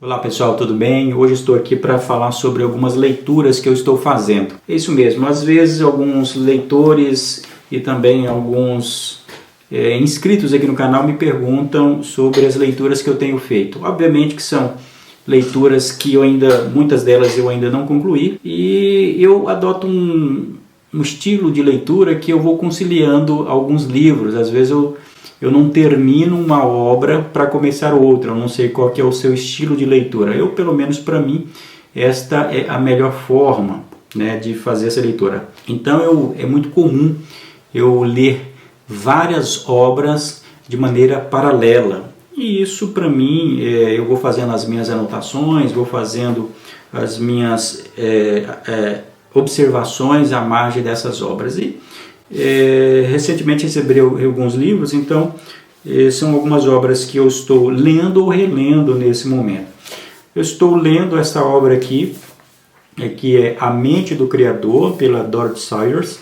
Olá pessoal, tudo bem? Hoje estou aqui para falar sobre algumas leituras que eu estou fazendo. É isso mesmo, às vezes alguns leitores e também alguns inscritos aqui no canal me perguntam sobre as leituras que eu tenho feito. Obviamente que são leituras que muitas delas eu ainda não concluí, e eu adoto um estilo de leitura que eu vou conciliando alguns livros. Às vezes eu não termino uma obra para começar outra, eu não sei qual que é o seu estilo de leitura. Pelo menos para mim, esta é a melhor forma, né, de fazer essa leitura. Então é muito comum eu ler várias obras de maneira paralela. E isso para mim, eu vou fazendo as minhas anotações, vou fazendo as minhas observações à margem dessas obras. E recentemente recebi alguns livros, então são algumas obras que eu estou lendo ou relendo nesse momento. Eu estou lendo essa obra aqui, que é A Mente do Criador, pela Dorothy Sayers.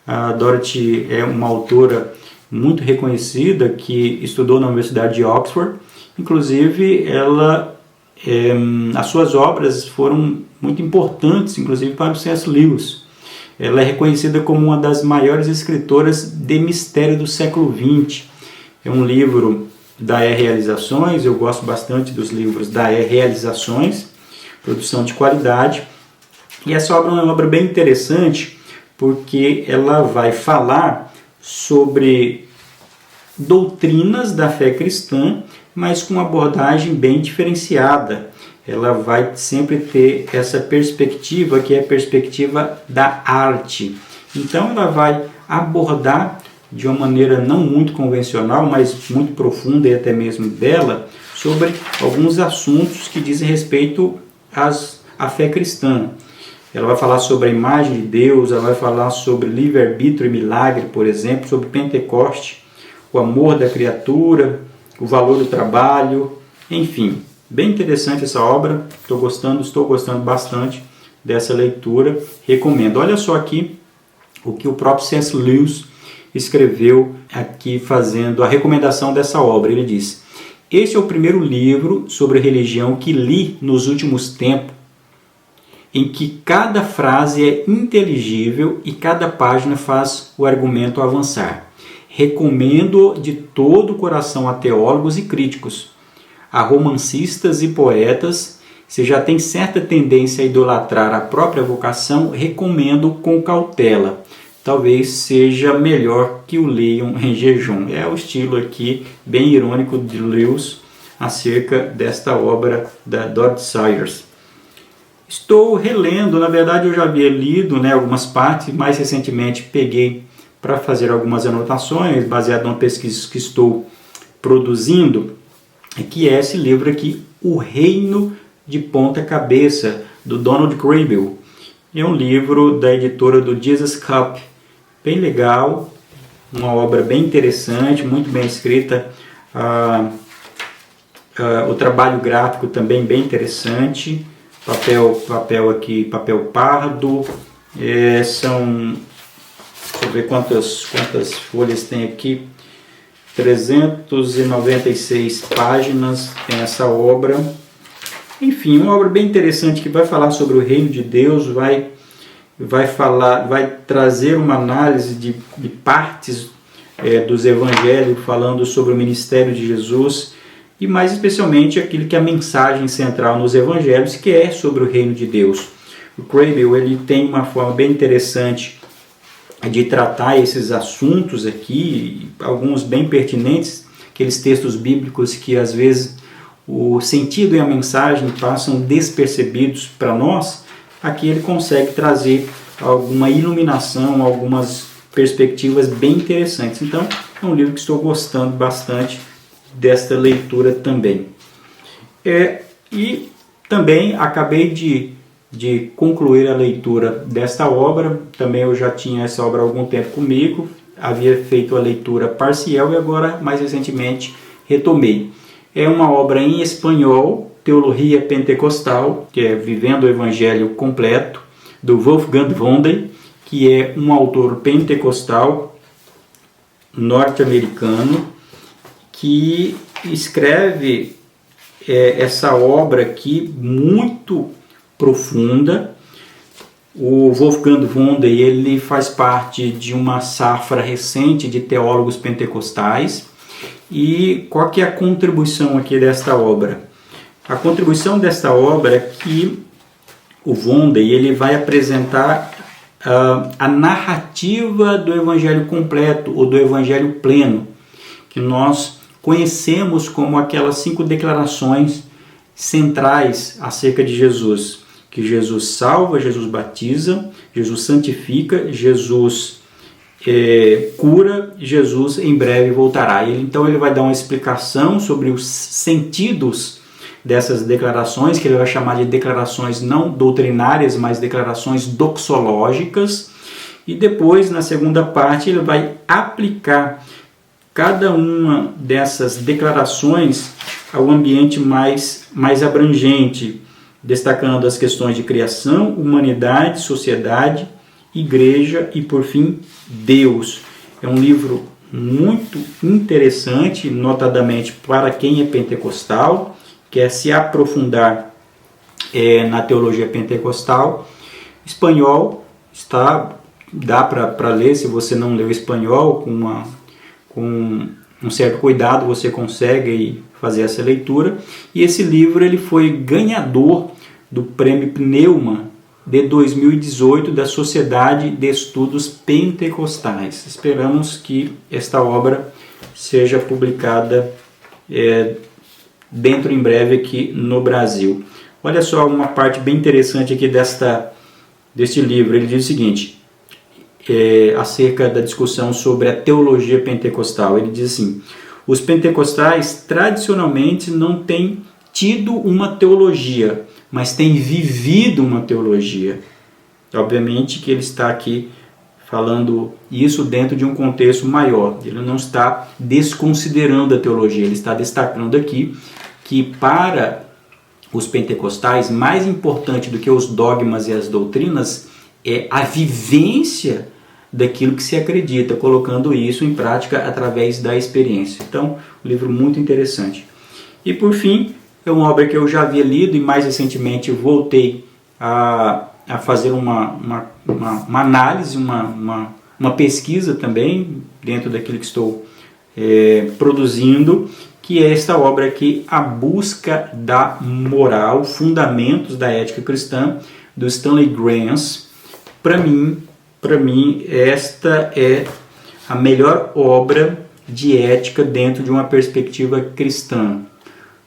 A Dorothy é uma autora muito reconhecida que estudou na Universidade de Oxford. Inclusive, as suas obras foram muito importantes, inclusive para o C.S. Lewis. Ela é reconhecida como uma das maiores escritoras de mistério do século XX. É um livro da E-Realizações, eu gosto bastante dos livros da E-Realizações, produção de qualidade. E essa obra é uma obra bem interessante, porque ela vai falar sobre doutrinas da fé cristã, mas com uma abordagem bem diferenciada. Ela vai sempre ter essa perspectiva, que é a perspectiva da arte. Então ela vai abordar de uma maneira não muito convencional, mas muito profunda e até mesmo bela, sobre alguns assuntos que dizem respeito à fé cristã. Ela vai falar sobre a imagem de Deus, ela vai falar sobre livre-arbítrio e milagre, por exemplo, sobre Pentecoste, o amor da criatura, o valor do trabalho, enfim. Bem interessante essa obra, estou gostando bastante dessa leitura, recomendo. Olha só aqui o que o próprio C.S. Lewis escreveu aqui fazendo a recomendação dessa obra. Ele diz: "Este é o primeiro livro sobre religião que li nos últimos tempos, em que cada frase é inteligível e cada página faz o argumento avançar. Recomendo de todo o coração a teólogos e críticos, a romancistas e poetas. Se já tem certa tendência a idolatrar a própria vocação, recomendo com cautela. Talvez seja melhor que o leiam em jejum." É o estilo aqui bem irônico de Lewis acerca desta obra da Dorothy Sayers. Estou relendo, na verdade eu já havia lido, algumas partes, mais recentemente peguei para fazer algumas anotações, baseado numa pesquisa que estou produzindo, que é esse livro aqui, O Reino de Ponta Cabeça, do Donald Grable. É um livro da editora do Jesus Cup, bem legal, uma obra bem interessante, muito bem escrita, o trabalho gráfico também bem interessante, papel aqui, papel pardo, deixa eu ver quantas folhas tem aqui, 396 páginas tem essa obra. Enfim, uma obra bem interessante que vai falar sobre o reino de Deus, vai trazer uma análise de partes dos evangelhos, falando sobre o ministério de Jesus e mais especialmente aquilo que é a mensagem central nos evangelhos, que é sobre o reino de Deus. O Grable, ele tem uma forma bem interessante de tratar esses assuntos aqui, alguns bem pertinentes, aqueles textos bíblicos que às vezes o sentido e a mensagem passam despercebidos para nós. Aqui ele consegue trazer alguma iluminação, algumas perspectivas bem interessantes. Então é um livro que estou gostando bastante desta leitura também. E também acabei de concluir a leitura desta obra. Também eu já tinha essa obra há algum tempo comigo, havia feito a leitura parcial e agora, mais recentemente, retomei. É uma obra em espanhol, Teologia Pentecostal, que é Vivendo o Evangelho Completo, do Wolfgang Wonden, que é um autor pentecostal norte-americano, que escreve essa obra aqui muito profunda. O Wolfgang Wundt, ele faz parte de uma safra recente de teólogos pentecostais. E qual que é a contribuição aqui desta obra? A contribuição desta obra é que o Wundt, ele vai apresentar a narrativa do Evangelho completo, ou do Evangelho pleno, que nós conhecemos como aquelas 5 declarações centrais acerca de Jesus. Que Jesus salva, Jesus batiza, Jesus santifica, Jesus cura, Jesus em breve voltará. Então ele vai dar uma explicação sobre os sentidos dessas declarações, que ele vai chamar de declarações não doutrinárias, mas declarações doxológicas. E depois, na segunda parte, ele vai aplicar cada uma dessas declarações ao ambiente mais abrangente, destacando as questões de criação, humanidade, sociedade, igreja e, por fim, Deus. É um livro muito interessante, notadamente para quem é pentecostal, quer se aprofundar na teologia pentecostal. Espanhol dá para ler, se você não leu espanhol, com um certo cuidado você consegue fazer essa leitura. E esse livro ele foi ganhador do Prêmio Pneuma de 2018 da Sociedade de Estudos Pentecostais. Esperamos que esta obra seja publicada dentro em breve aqui no Brasil. Olha só uma parte bem interessante aqui deste livro. Ele diz o seguinte, acerca da discussão sobre a teologia pentecostal. Ele diz assim: os pentecostais tradicionalmente não têm tido uma teologia, mas têm vivido uma teologia. Obviamente que ele está aqui falando isso dentro de um contexto maior. Ele não está desconsiderando a teologia, ele está destacando aqui que para os pentecostais, mais importante do que os dogmas e as doutrinas é a vivência daquilo que se acredita, colocando isso em prática através da experiência. Então, um livro muito interessante. E por fim, é uma obra que eu já havia lido e mais recentemente voltei a fazer uma análise, uma pesquisa também dentro daquilo que estou produzindo, que é esta obra aqui, A Busca da Moral, Fundamentos da Ética Cristã, do Stanley Graham. Para mim, esta é a melhor obra de ética dentro de uma perspectiva cristã.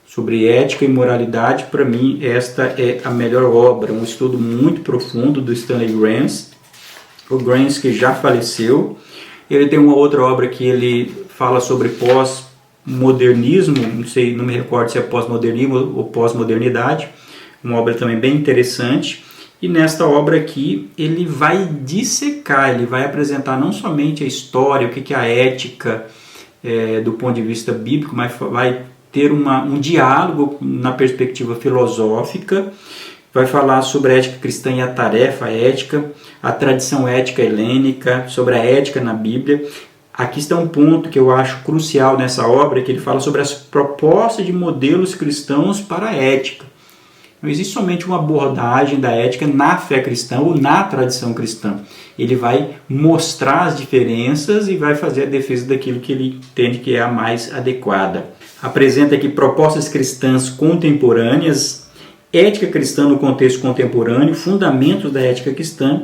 Sobre ética e moralidade, para mim, esta é a melhor obra. Um estudo muito profundo do Stanley Graham. O Graham, que já faleceu. Ele tem uma outra obra que ele fala sobre pós-modernismo, não me recordo se é pós-modernismo ou pós-modernidade. Uma obra também bem interessante. E nesta obra aqui, ele vai dissecar, ele vai apresentar não somente a história, o que é a ética do ponto de vista bíblico, mas vai ter um diálogo na perspectiva filosófica, vai falar sobre a ética cristã e a tarefa ética, a tradição ética helênica, sobre a ética na Bíblia. Aqui está um ponto que eu acho crucial nessa obra, que ele fala sobre as propostas de modelos cristãos para a ética. Não existe somente uma abordagem da ética na fé cristã ou na tradição cristã. Ele vai mostrar as diferenças e vai fazer a defesa daquilo que ele entende que é a mais adequada. Apresenta aqui propostas cristãs contemporâneas, ética cristã no contexto contemporâneo, fundamentos da ética cristã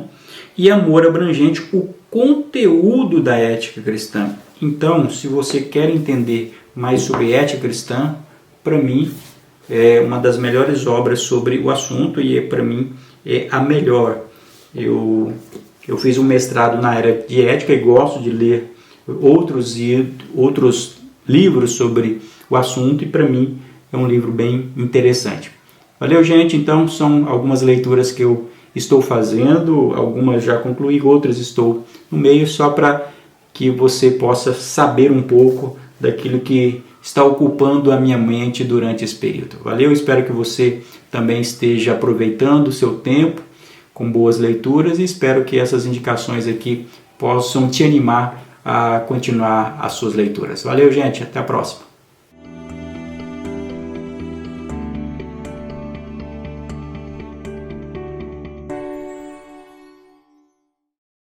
e amor abrangente, o conteúdo da ética cristã. Então, se você quer entender mais sobre ética cristã, para mim, é uma das melhores obras sobre o assunto e para mim é a melhor. Eu fiz um mestrado na área de ética e gosto de ler outros livros sobre o assunto e para mim é um livro bem interessante. Valeu, gente? Então são algumas leituras que eu estou fazendo, algumas já concluí, outras estou no meio, só para que você possa saber um pouco daquilo que está ocupando a minha mente durante esse período. Valeu, espero que você também esteja aproveitando o seu tempo com boas leituras e espero que essas indicações aqui possam te animar a continuar as suas leituras. Valeu, gente, até a próxima.